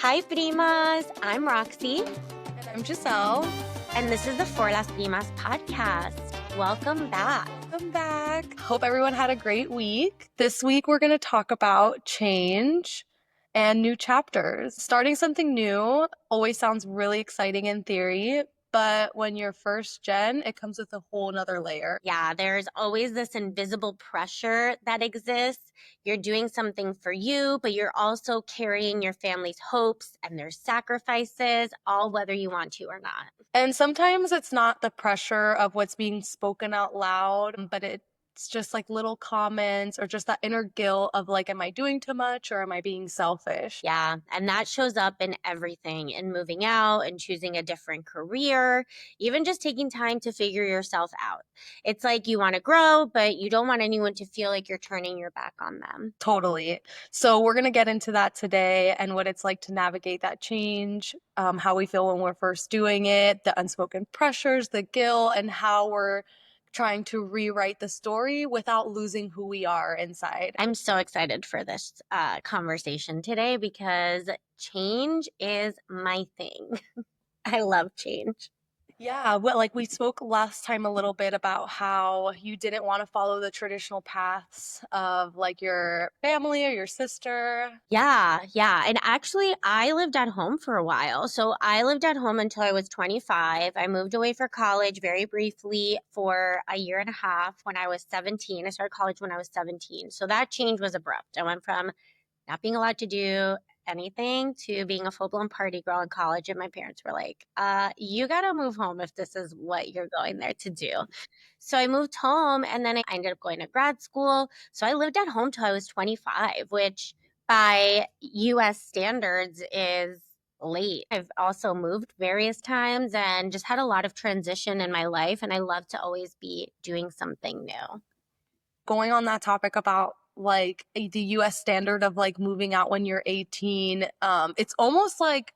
Hi, Primas. I'm Roxy, And I'm Giselle. and this is the For Las Primas podcast. Welcome back. Welcome back. Hope everyone had a great week. This week, we're going to talk about change and new chapters. Starting something new always sounds really exciting in theory, but when you're first gen, it comes with a whole nother layer. Yeah, there's always this invisible pressure that exists. You're doing something for you, but you're also carrying your family's hopes and their sacrifices, all whether you want to or not. And sometimes it's not the pressure of what's being spoken out loud, but it's just like little comments or just that inner guilt of like, am I doing too much or am I being selfish? Yeah, and that shows up in everything, in moving out and choosing a different career, even just taking time to figure yourself out. It's like you want to grow, but you don't want anyone to feel like you're turning your back on them. Totally. So we're going to get into that today and what it's like to navigate that change, how we feel when we're first doing it, the unspoken pressures, the guilt, and how we're trying to rewrite the story without losing who we are inside. I'm so excited for this conversation today because change is my thing. I love change. Yeah, well, like we spoke last time a little bit about how you didn't want to follow the traditional paths of like your family or your sister. Yeah. And actually, I lived at home for a while. So I lived at home until I was 25. I moved away for college very briefly for a year and a half when I was 17. I started college when I was 17. So that change was abrupt. I went from not being allowed to do anything to being a full-blown party girl in college. And my parents were like, you got to move home if this is what you're going there to do. So I moved home and then I ended up going to grad school. So I lived at home till I was 25, which by US standards is late. I've also moved various times and just had a lot of transition in my life. And I love to always be doing something new. Going on that topic about like the US standard of like moving out when you're 18, it's almost like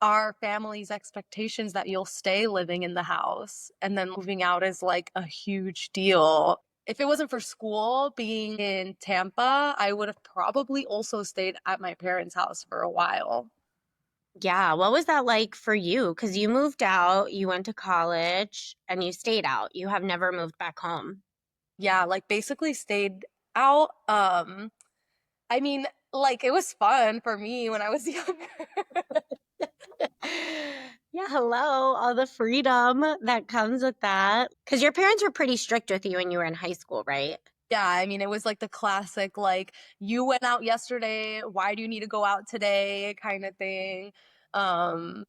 our family's expectations that you'll stay living in the house and then moving out is like a huge deal. If it wasn't for school being in Tampa, I would have probably also stayed at my parents' house for a while. Yeah. What was that like for you? Because you moved out, you went to college, and you stayed out. You have never moved back home. Yeah, like basically stayed out. I mean, like it was fun for me when I was younger. Yeah, hello, all the freedom that comes with that. Because your parents were pretty strict with you when you were in high school, right? Yeah, I mean, it was like the classic, like, you went out yesterday, why do you need to go out today kind of thing. Um,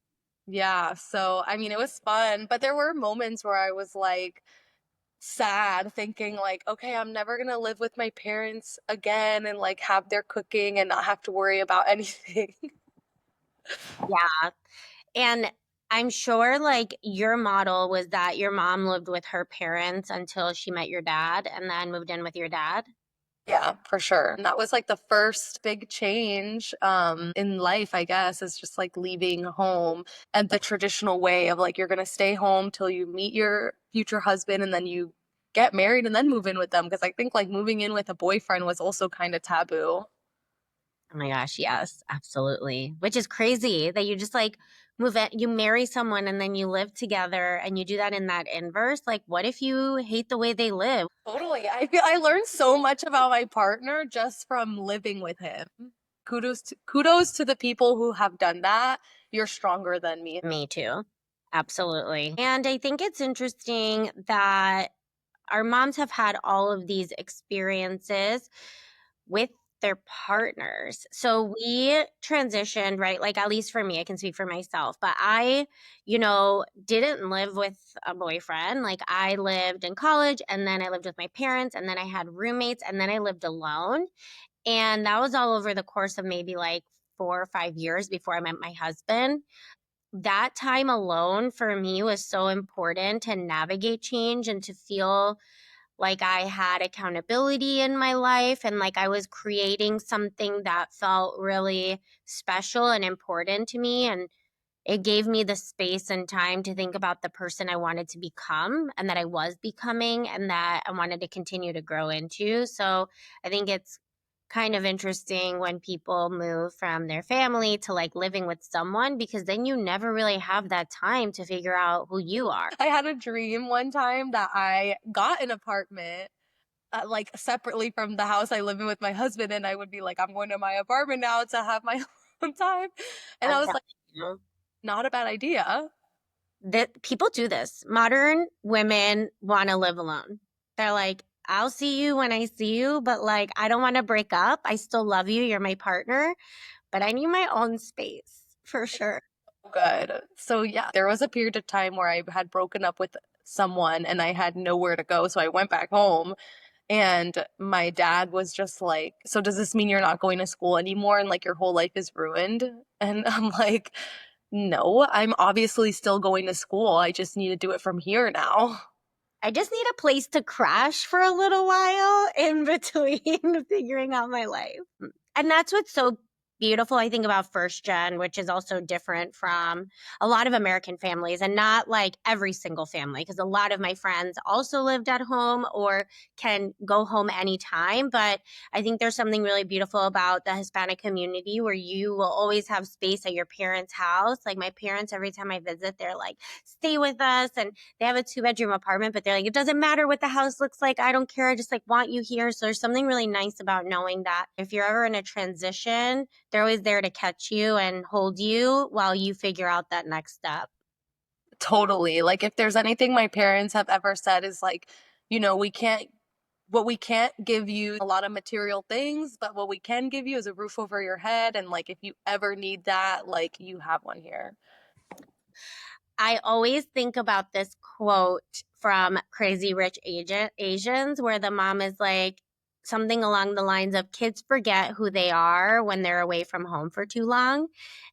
yeah, so I mean, it was fun, but there were moments where I was like sad, thinking like, okay, I'm never gonna live with my parents again and like have their cooking and not have to worry about anything. Yeah. And I'm sure like your model was that your mom lived with her parents until she met your dad and then moved in with your dad. Yeah, for sure. And that was like the first big change in life, I guess, is just like leaving home and the traditional way of like you're gonna stay home till you meet your future husband and then you get married and then move in with them. Because I think like moving in with a boyfriend was also kind of taboo. Oh my gosh, yes, absolutely. Which is crazy that you just like move it, you marry someone and then you live together and you do that in that inverse. Like, what if you hate the way they live? Totally. I feel I learned so much about my partner just from living with him. Kudos to the people who have done that. You're stronger than me. Me too. Absolutely. And I think it's interesting that our moms have had all of these experiences with their partners. So we transitioned, right? Like, at least for me, I can speak for myself, but I, didn't live with a boyfriend. Like, I lived in college and then I lived with my parents and then I had roommates and then I lived alone. And that was all over the course of maybe like 4 or 5 years before I met my husband. That time alone for me was so important to navigate change and to feel like I had accountability in my life and like I was creating something that felt really special and important to me. And it gave me the space and time to think about the person I wanted to become and that I was becoming and that I wanted to continue to grow into. So I think it's kind of interesting when people move from their family to like living with someone because then you never really have that time to figure out who you are. I had a dream one time that I got an apartment like separately from the house I live in with my husband, and I would be like, I'm going to my apartment now to have my own time. And I'm I was telling like, you. not a bad idea. That people do this. Modern women want to live alone. They're like, I'll see you when I see you, but like, I don't want to break up. I still love you. You're my partner, but I need my own space for sure. Good. So yeah, there was a period of time where I had broken up with someone and I had nowhere to go. So I went back home and my dad was just like, "So does this mean you're not going to school anymore and like your whole life is ruined?" And I'm like, "No, I'm obviously still going to school. I just need to do it from here now." I just need a place to crash for a little while in between figuring out my life. And that's what's so beautiful, I think, about first gen, which is also different from a lot of American families and not like every single family, because a lot of my friends also lived at home or can go home anytime. But I think there's something really beautiful about the Hispanic community where you will always have space at your parents' house. Like my parents, every time I visit, they're like, stay with us. And they have a 2 bedroom apartment, but they're like, it doesn't matter what the house looks like. I don't care. I just like want you here. So there's something really nice about knowing that if you're ever in a transition, they're always there to catch you and hold you while you figure out that next step. Totally. Like if there's anything my parents have ever said is like, we can't what we can't give you a lot of material things, but what we can give you is a roof over your head and like if you ever need that, like you have one here. I always think about this quote from Crazy Rich Asians where the mom is like something along the lines of kids forget who they are when they're away from home for too long.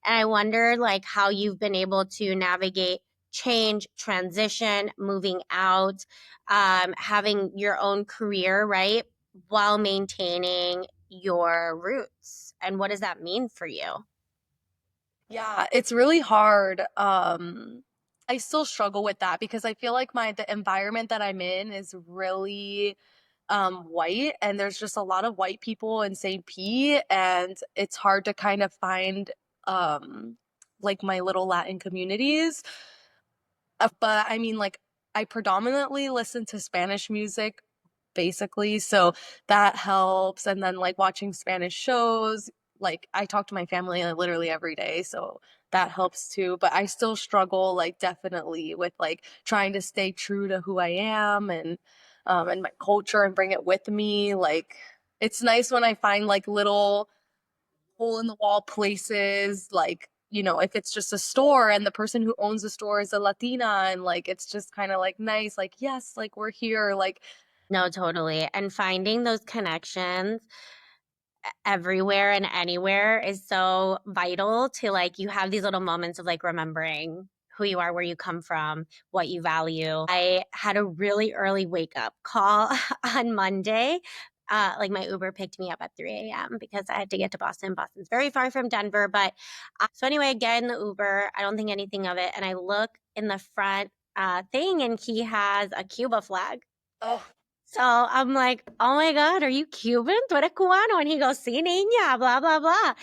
And I wonder like how you've been able to navigate change, transition, moving out, having your own career, right? While maintaining your roots. And what does that mean for you? Yeah, it's really hard. I still struggle with that because I feel like the environment that I'm in is really white and there's just a lot of white people in St. Pete and it's hard to kind of find like my little Latin communities. But I mean like I predominantly listen to Spanish music basically. So that helps. And then like watching Spanish shows, like I talk to my family literally every day. So that helps too. But I still struggle like definitely with like trying to stay true to who I am and my culture and bring it with me. Like it's nice when I find like little hole in the wall places like if it's just a store and the person who owns the store is a Latina and like it's just kind of like nice like yes like we're here like No, totally. And finding those connections everywhere and anywhere is so vital to like you have these little moments of like remembering who you are, where you come from, what you value. I had a really early wake up call on Monday. Like my Uber picked me up at 3 a.m. because I had to get to Boston. Boston's very far from Denver. But so anyway, I get in the Uber. I don't think anything of it. And I look in the front thing and he has a Cuba flag. oh So I'm like, oh my God, are you Cuban? Tú eres cubano? And he goes, sí, niña, blah, blah, blah.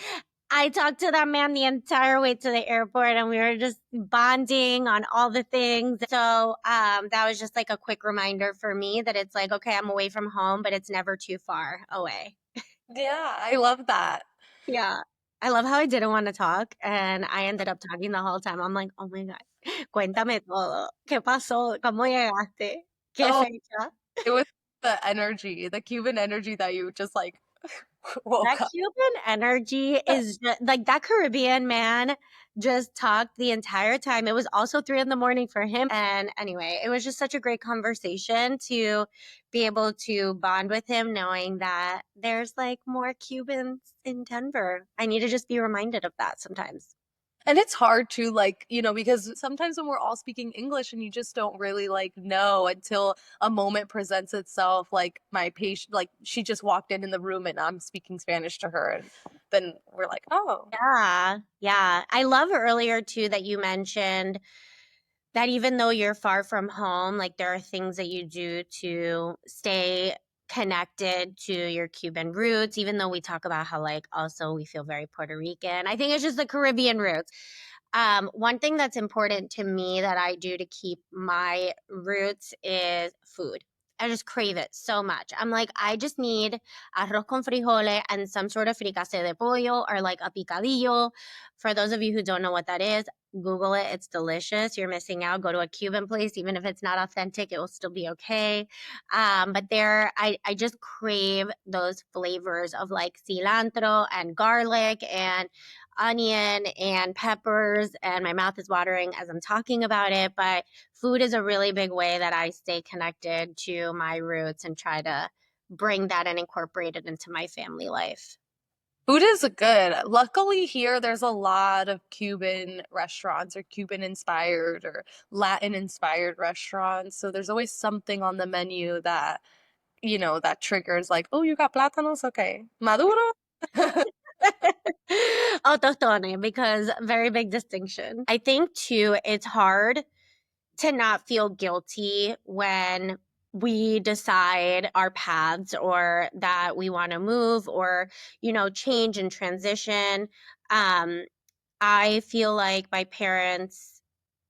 I talked to that man the entire way to the airport and we were just bonding on all the things. So that was just like a quick reminder for me that it's like, okay, I'm away from home, but it's never too far away. yeah, I love that. Yeah. I love how I didn't want to talk and I ended up talking the whole time. I'm like, oh my God, cuéntame todo. ¿Qué pasó? ¿Cómo llegaste? ¿Qué Oh, fecha? it was the energy, the Cuban energy that you just like That woke up. Cuban energy is like that Caribbean man just talked the entire time. It was also 3 in the morning for him. And anyway, it was just such a great conversation to be able to bond with him, knowing that there's like more Cubans in Denver. I need to just be reminded of that sometimes. And it's hard to like, because sometimes when we're all speaking English and you just don't really like know until a moment presents itself, like my patient, like she just walked in the room and I'm speaking Spanish to her. And then we're like, oh, Yeah. Yeah. I love earlier too that you mentioned that even though you're far from home, like there are things that you do to stay connected to your Cuban roots, even though we talk about how, like, also we feel very Puerto Rican. I think it's just the Caribbean roots. One thing that's important to me that I do to keep my roots is food. I just crave it so much. I'm like, I just need arroz con frijoles and some sort of fricassé de pollo or like a picadillo. For those of you who don't know what that is, Google it. It's delicious. You're missing out. Go to a Cuban place, even if it's not authentic, it will still be okay. But there, I just crave those flavors of like cilantro and garlic and onion and peppers, and my mouth is watering as I'm talking about it. But food is a really big way that I stay connected to my roots and try to bring that and incorporate it into my family life. Food is good. Luckily, here there's a lot of Cuban restaurants or Cuban inspired or Latin inspired restaurants. So there's always something on the menu that, that triggers like, oh, you got plátanos? Okay. Maduro? Oh, tostone, because very big distinction. I think too, it's hard to not feel guilty when we decide our paths or that we want to move or, change and transition. Um, I feel like my parents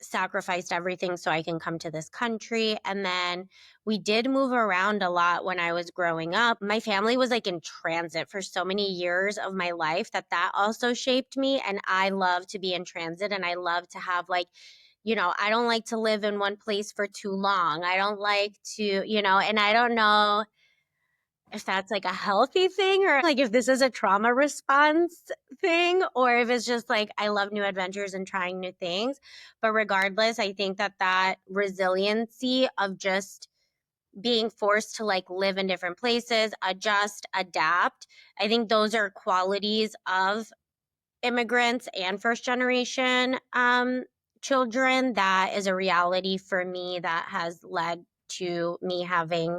sacrificed everything so I can come to this country. And then we did move around a lot when I was growing up. My family was like in transit for so many years of my life that also shaped me. And I love to be in transit and I love to have like, I don't like to live in one place for too long. I don't like to, and I don't know if that's like a healthy thing or like if this is a trauma response thing or if it's just like I love new adventures and trying new things. But regardless, I think that resiliency of just being forced to like live in different places, adjust, adapt, I think those are qualities of immigrants and first generation children that is a reality for me that has led to me having,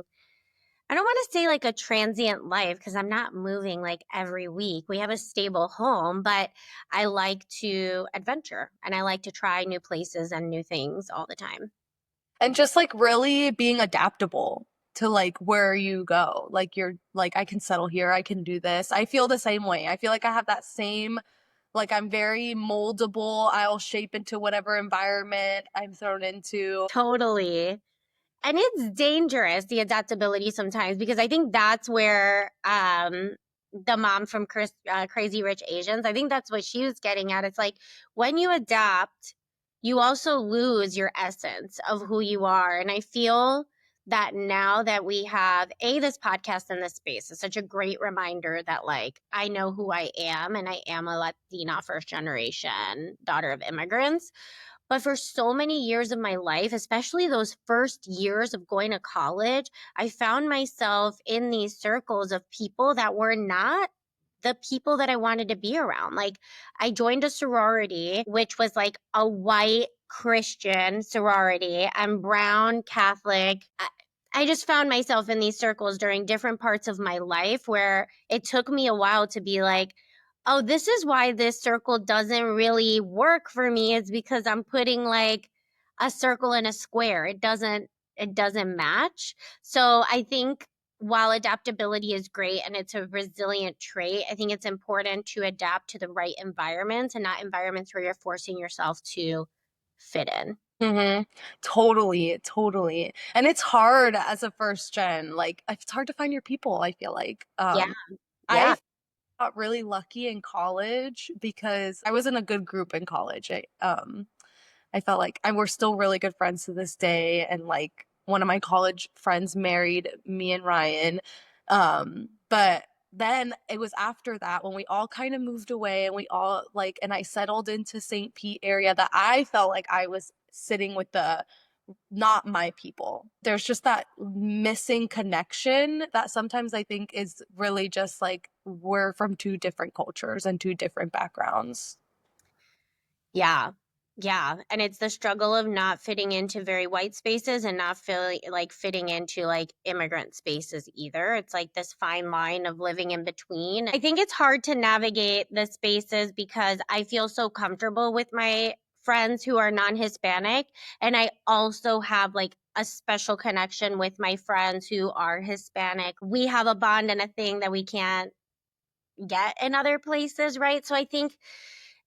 I don't want to say like a transient life because I'm not moving like every week. We have a stable home, but I like to adventure and I like to try new places and new things all the time. And just like really being adaptable to like where you go. Like you're like, I can settle here, I can do this. I feel the same way. I feel like I have that same, like I'm very moldable. I'll shape into whatever environment I'm thrown into. Totally. And it's dangerous, the adaptability sometimes, because I think that's where the mom from Crazy Rich Asians, I think that's what she was getting at. It's like when you adapt, you also lose your essence of who you are. And I feel that now that we have this podcast in this space is such a great reminder that like I know who I am and I am a Latina first generation daughter of immigrants. But for so many years of my life, especially those first years of going to college, I found myself in these circles of people that were not the people that I wanted to be around. Like, I joined a sorority, which was like a white Christian sorority. I'm brown, Catholic. I just found myself in these circles during different parts of my life where it took me a while to be like, oh, this is why this circle doesn't really work for me is because I'm putting like a circle in a square. It doesn't match. So I think while adaptability is great and it's a resilient trait, I think it's important to adapt to the right environments and not environments where you're forcing yourself to fit in. Hmm. Totally, totally. And it's hard as a first gen. Like it's hard to find your people, I feel like. Yeah. Yeah. I got really lucky in college because I was in a good group in college. I felt like I we're still really good friends to this day. And like one of my college friends married me and Ryan. But then it was after that when we all kind of moved away and we all like, and I settled into St. Pete area that I felt like I was sitting with the not my people. There's just that missing connection that sometimes I think is really just like we're from two different cultures and two different backgrounds. Yeah. Yeah. And it's the struggle of not fitting into very white spaces and not feeling like fitting into like immigrant spaces either. It's like this fine line of living in between. I think it's hard to navigate the spaces because I feel so comfortable with my friends who are non-Hispanic, and I also have like a special connection with my friends who are Hispanic. We have a bond and a thing that we can't get in other places, right? So I think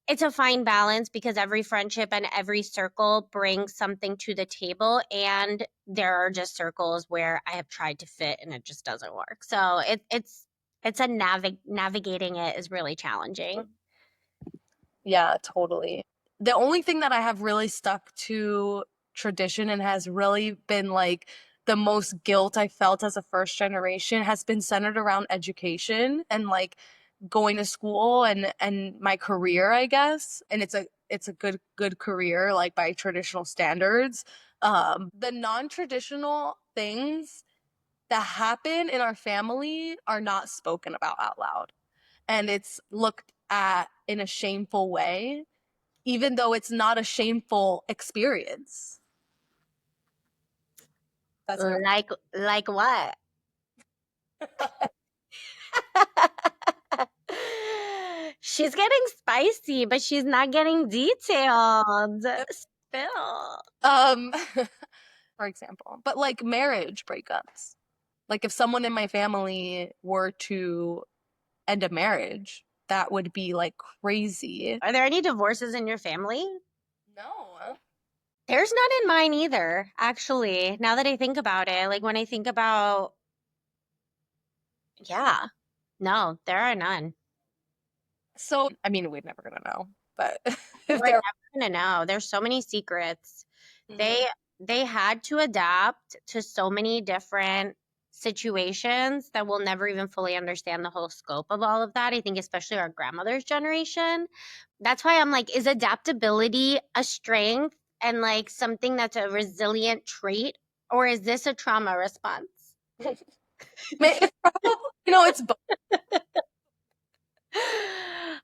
it's a fine balance because every friendship and every circle brings something to the table. And there are just circles where I have tried to fit and it just doesn't work. So it's a navigating it is really challenging. Yeah, totally. The only thing that I have really stuck to tradition and has really been like the most guilt I felt as a first generation has been centered around education and like going to school and my career, I guess. And it's a good career like by traditional standards. The non-traditional things that happen in our family are not spoken about out loud. And it's looked at in a shameful way, even though it's not a shameful experience. That's my Like what? She's getting spicy, but she's not getting detailed. Spill. um for example. But like marriage breakups. Like if someone in my family were to end a marriage, that would be like crazy. Are there any divorces in your family? No. There's none in mine either, actually. Now that I think about it, like when I think about, yeah, no, there are none. So, I mean, we're never gonna know, but if We're there. never gonna know. There's so many secrets. Mhm. They they had to adapt to so many different situations that we'll never even fully understand the whole scope of all of that. I think especially our grandmother's generation. That's why I'm like, is adaptability a strength and like something that's a resilient trait, or is this a trauma response? It's probably, it's both.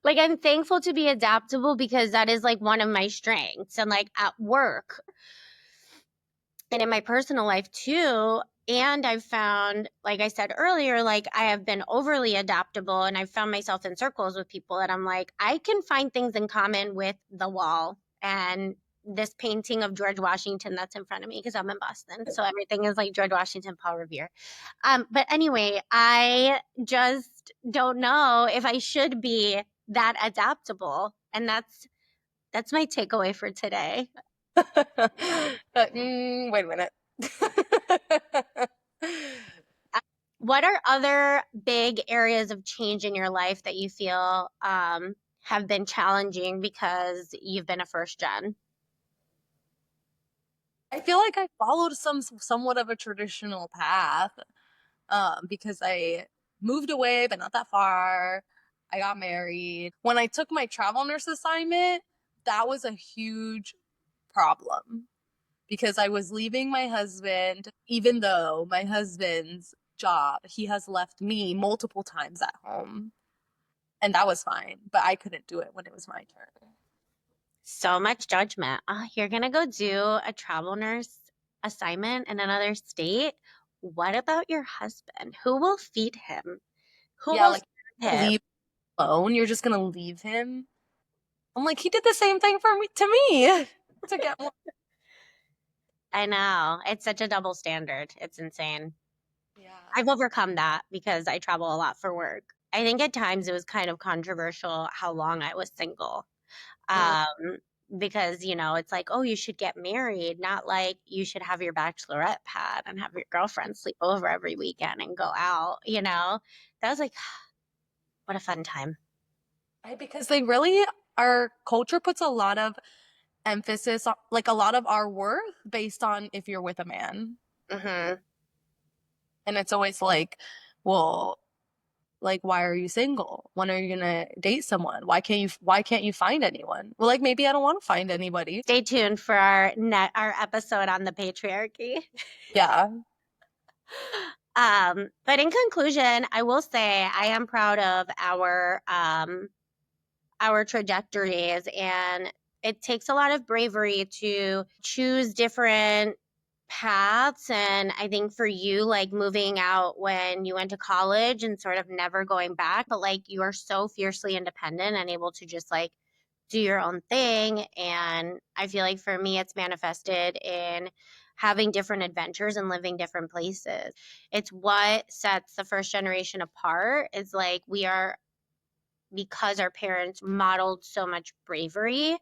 Like I'm thankful to be adaptable because that is like one of my strengths and like at work and in my personal life too. And I've found, like I said earlier, like I have been overly adaptable and I've found myself in circles with people that I'm like, I can find things in common with the wall and this painting of George Washington that's in front of me because I'm in Boston. So everything is like George Washington, Paul Revere. But anyway, I just don't know if I should be that adaptable. And that's my takeaway for today. Wait a minute. What are other big areas of change in your life that you feel have been challenging because you've been a first gen? I feel like I followed somewhat of a traditional path, because I moved away, but not that far. I got married. When I took my travel nurse assignment, that was a huge problem because I was leaving my husband, even though my husband's job, he has left me multiple times at home. And that was fine, but I couldn't do it when it was my turn. So much judgment. Oh, you're gonna go do a travel nurse assignment in another state. What about your husband? Who will feed him? Who Yeah, will like serve him? leave alone. You're just gonna leave him. I'm like, he did the same thing for me to me to get more. I know. It's such a double standard. It's insane. Yeah. I've overcome that because I travel a lot for work. I think at times it was kind of controversial how long I was single. Mm. Um, because, it's like, oh, you should get married, not like you should have your bachelorette pad and have your girlfriend sleep over every weekend and go out. That was like, what a fun time. Because they really, our culture puts a lot of emphasis on, like, a lot of our worth based on if you're with a man. Hmm. And it's always like, well, like, why are you single? When are you gonna date someone? Why can't you find anyone? Well, like, maybe I don't want to find anybody. Stay tuned for our episode on the patriarchy. Yeah. But in conclusion, I will say I am proud of our trajectories, and it takes a lot of bravery to choose different paths. And I think for you, like moving out when you went to college and sort of never going back, but like you are so fiercely independent and able to just like do your own thing. And I feel like for me, it's manifested in having different adventures and living different places. It's what sets the first generation apart. Is like we are, because our parents modeled so much bravery,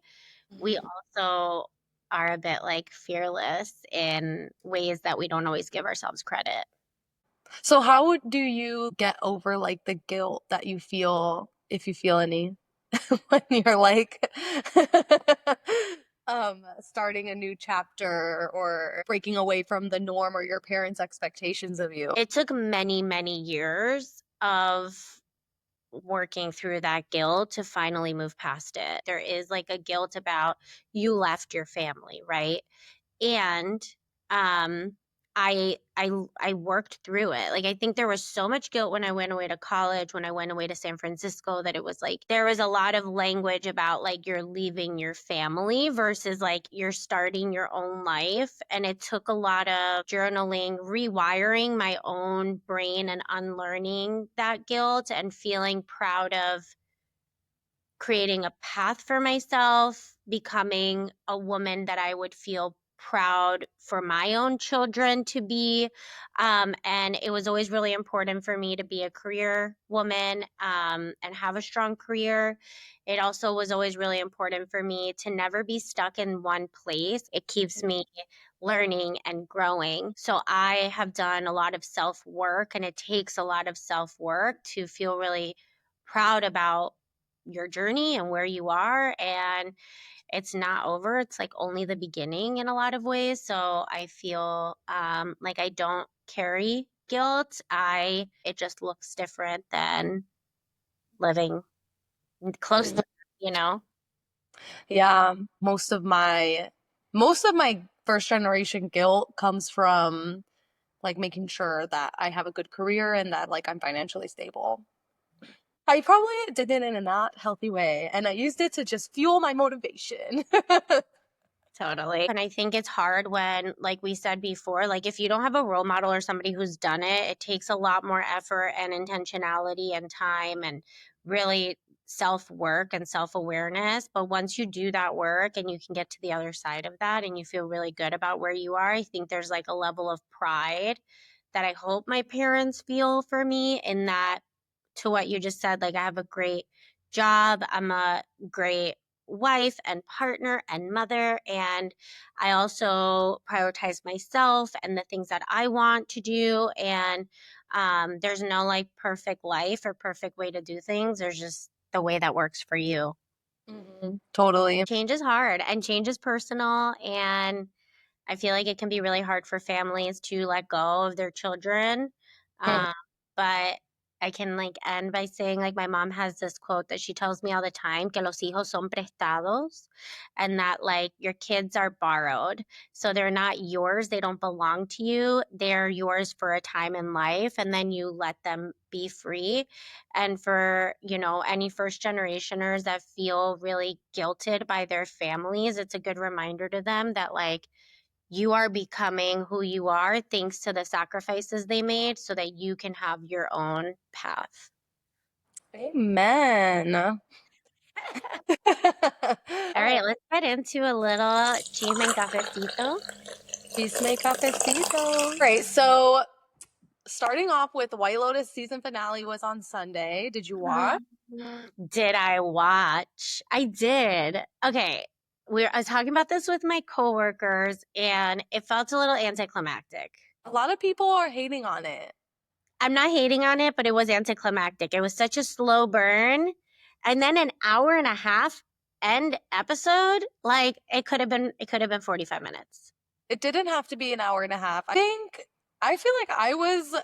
we Mhm. also are a bit like fearless in ways that we don't always give ourselves credit. So do you get over like the guilt that you feel, if you feel any, when you're like starting a new chapter or breaking away from the norm or your parents' expectations of you? It took many, many years of working through that guilt to finally move past it. There is like a guilt about you left your family, right? And um I worked through it. Like I think there was so much guilt when I went away to college, when I went away to San Francisco, that it was like there was a lot of language about like you're leaving your family versus like you're starting your own life. And it took a lot of journaling, rewiring my own brain and unlearning that guilt and feeling proud of creating a path for myself, becoming a woman that I would feel proud for my own children to be. And it was always really important for me to be a career woman and have a strong career. It also was always really important for me to never be stuck in one place. It keeps me learning and growing. So I have done a lot of self work, and it takes a lot of self work to feel really proud about your journey and where you are. And it's not over, it's like only the beginning in a lot of ways. So I feel like I don't carry guilt. I It just looks different than living close Mhm. to, you know. Yeah, most of my first generation guilt comes from like making sure that I have a good career and that like I'm financially stable. I probably did it in a not healthy way, and I used it to just fuel my motivation. Totally. And I think it's hard when, like we said before, like if you don't have a role model or somebody who's done it, it takes a lot more effort and intentionality and time and really self work and self awareness. But once you do that work and you can get to the other side of that and you feel really good about where you are, I think there's like a level of pride that I hope my parents feel for me, in that, to what you just said, like I have a great job, I'm a great wife and partner and mother, and I also prioritize myself and the things that I want to do. And there's no like perfect life or perfect way to do things. There's just the way that works for you. Totally. Change is hard and change is personal, and I feel like it can be really hard for families to let go of their children. Mm. Um, but I can like end by saying, like, my mom has this quote that she tells me all the time, que los hijos son prestados, and that like your kids are borrowed. So they're not yours, they don't belong to you. They're yours for a time in life, and then you let them be free. And for, any first generationers that feel really guilted by their families, it's a good reminder to them that like you are becoming who you are thanks to the sacrifices they made so that you can have your own path. Amen. All right, let's get into a little chisme and cafecito. Chisme cafecito. Great. So starting off with White Lotus season finale was on Sunday. Did you watch? Did I watch? I did. Okay. I was talking about this with my coworkers, and it felt a little anticlimactic. A lot of people are hating on it. I'm not hating on it, but it was anticlimactic. It was such a slow burn. And then an hour and a half end episode, like it could have been 45 minutes. It didn't have to be an hour and a half. I feel like I was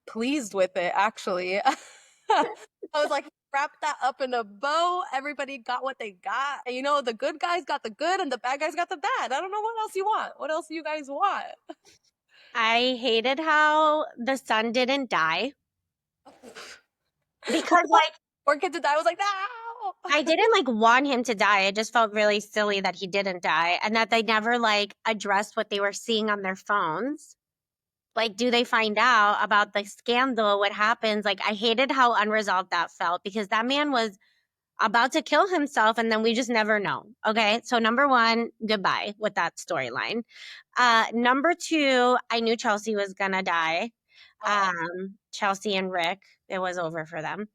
pleased with it actually. I was like, wrap that up in a bow. Everybody got what they got. And the good guys got the good and the bad guys got the bad. I don't know what else you want. What else do you guys want? I hated how the son didn't die Or because like like poor kid to die. I was like, no. I didn't like want him to die. It just felt really silly that he didn't die and that they never like addressed what they were seeing on their phones. Like, do they find out about the scandal? What happens? Like, I hated how unresolved that felt because that man was about to kill himself, and then we just never know. Okay. So, number one, goodbye with that storyline. Number two, I knew Chelsea was going to die. Oh, Chelsea and Rick, it was over for them.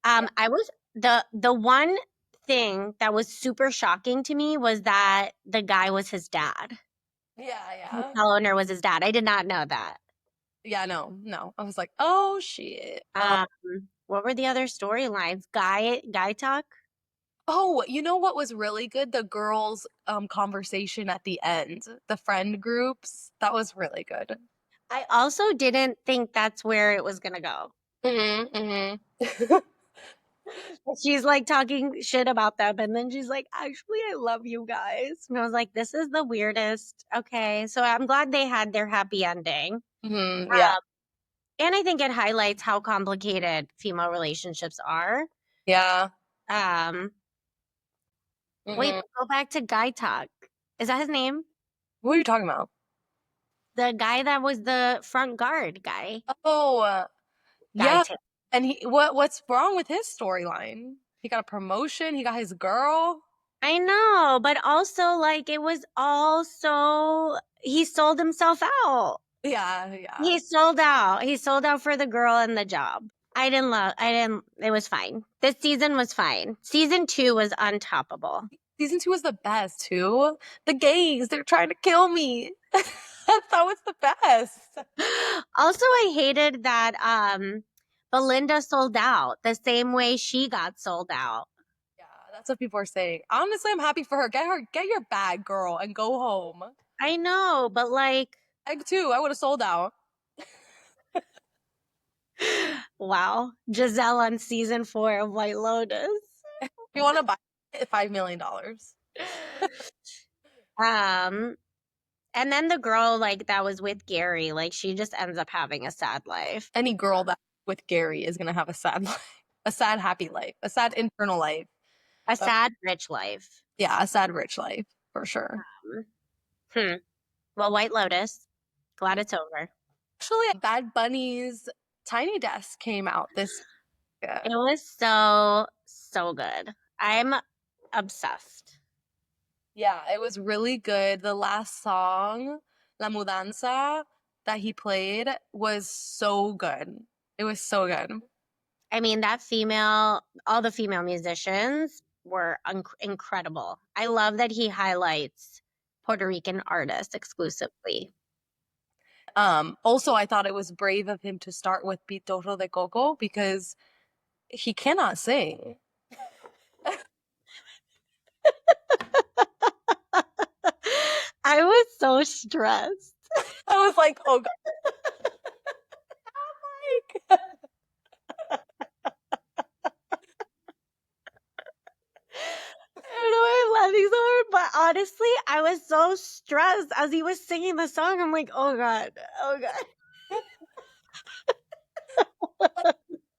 yeah, I was the one thing that was super shocking to me was that the guy was his dad. yeah, The yeah. hotel owner was his dad. I did not know that. Yeah, no, no. I was like, oh shit. Um, what were the other storylines? Guy talk? Oh, you know what was really good? The girls' conversation at the end, the friend groups. That was really good. I also didn't think that's where it was gonna go. Hmm. She's like talking shit about them, and then she's like, "Actually, I love you guys." And I was like, "This is the weirdest." Okay, so I'm glad they had their happy ending. Hmm. Yeah, And I think it highlights how complicated female relationships are. yeah. Um, Wait, Hmm. go back to Guy Talk. Is that his name? What are you talking about? The guy that was the front guard guy. Oh, Guy yeah. Talk. And what's wrong with his storyline? He got a promotion, he got his girl. I know, but also like it was all so he sold himself out. Yeah, yeah. He sold out. He sold out for the girl and the job. I didn't it was fine. This season was fine. Season 2 was untoppable. Season 2 was the best too. The gays, they're trying to kill me. That was the best. Also, I hated that Belinda sold out the same way she got sold out. Yeah, that's what people are saying. Honestly, I'm happy for her. Get your bag, girl, and go home. I know, but like, Egg too. I would have sold out. wow. Giselle on season 4 of White Lotus. If you want to buy it, $5 million. Um, and then the girl like that was with Gary, like she just ends up having a sad life. Any girl that with Gary is gonna have a sad life, a sad happy life, a sad internal life. A But sad rich life. yeah, a sad rich life for sure. Um, hmm. Well, White Lotus. Glad it's over. Actually, Bad Bunny's Tiny Desk came out this year. It was so, so good. I'm obsessed. Yeah, it was really good. The last song, La Mudanza, that he played was so good. It was so good. I mean, all the female musicians were incredible. I love that he highlights Puerto Rican artists exclusively. Also, I thought it was brave of him to start with Pitoro de Coco because he cannot sing. I was so stressed. I was like, oh God. I don't know why I'm laughing so hard, but honestly, I was so stressed as he was singing the song. I'm like, oh God, oh God.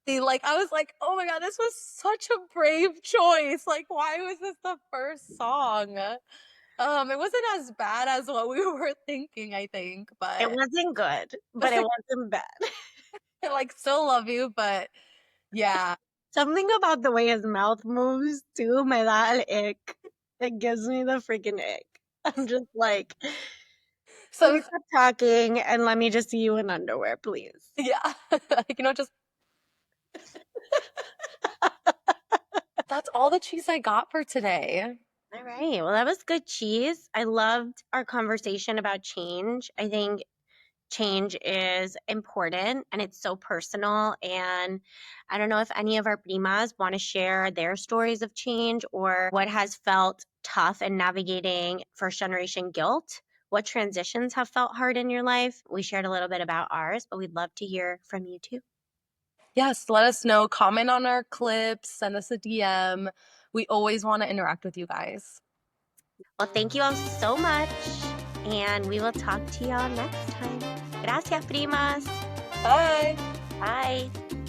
Like I was like, oh my God, this was such a brave choice. Like, why was this the first song? It wasn't as bad as what we were thinking, I think, It but wasn't good, but it wasn't bad. I like still love you, but yeah. Something about the way his mouth moves too, me da el ick. It gives me the freaking ick. I'm just like, So please stop talking and let me just see you in underwear, please. yeah, like, just that's all the cheese I got for today. All right. Well, that was good cheese. I loved our conversation about change. I think change is important and it's so personal. And I don't know if any of our primas want to share their stories of change or what has felt tough in navigating first generation guilt. What transitions have felt hard in your life? We shared a little bit about ours, but we'd love to hear from you too. Yes, let us know. Comment on our clips, send us a DM. We always want to interact with you guys. Well, thank you all so much. And we will talk to y'all next time. Gracias, primas. Bye. Bye.